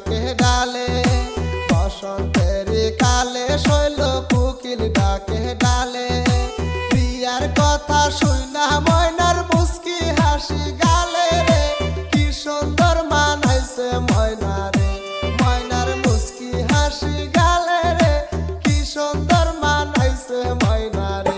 ডাকে ডালে, বসন্তের কালে শৈল কোকিল ডাকে ডালে। বিয়ার কথা শুইনা ময়নার মুস্কি হাসি গালে রে, কি সুন্দর মানাইছে ময়না রে, ময়নার মুস্কি হাসি গালে রে, কি সুন্দর মানাইছে ময়না রে।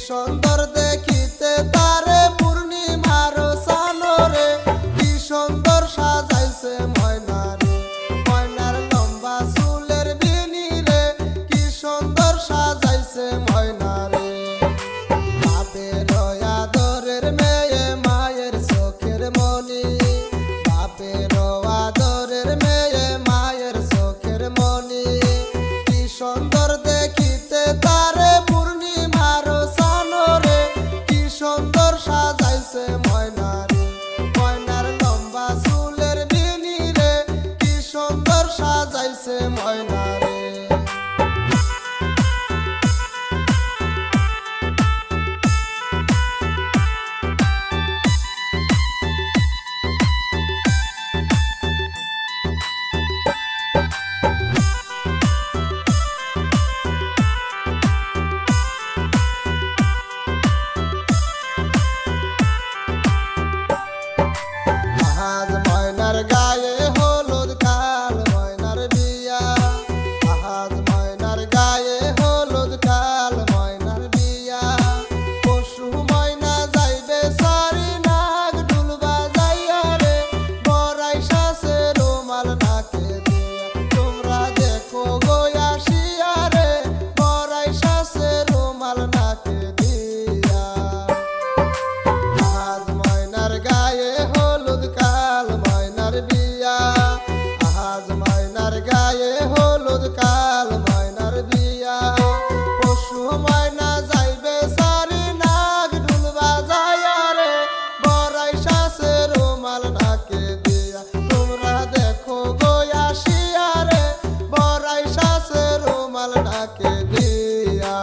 সুন্দর দেখিতে তারে পূর্ণিমার চানরে, কি সুন্দর সাজাইছে ময়না রে, ময়নার লম্বা চুলের বিনি রে, কি সুন্দর সাজাইছে ময়না রে। বাপের আদরের মেয়ে মায়ের চোখের মনি, বাপের আদরের মেয়ে মায়ের চোখের মনি, কি সুন্দর দেখিতে তারে পূর্ণিমার চানরে, কি সুন্দর সাজাইছে ময়না রে, ময়নার লম্বা চুলের বিনি রে, কি সুন্দর সাজাইছে ময়না রে। আজ ময়নার গায়ে হলুদ, কাল ময়নার বিয়া, আজ ময়নার গায়ে হলুদ, কাল ময়নার বিয়া। পশু ময়না যাইবে সারি নাক ঢুল বাজাইয়া রে, বড়াই সাসে রুমাল নাকে দিয়া, তোমরা দেখো গো আসিয়া রে, বড়াই সাসে রুমাল নাকে দিয়া। আজ ময়নার গায়ে হলুদ, কাল ময়নার বিয়া, আজ ময়নার গায়ে হলুদ, কাল ময়নার বিয়া। পশু ময়না যাইবে সারি নাক ঢুল বাজাইয়া রে, বড়াই সাসে রুমাল নাকে দিয়া, তোমরা দেখো গো আসিয়া রে, বড়াই সাসে রুমাল নাকে দিয়া।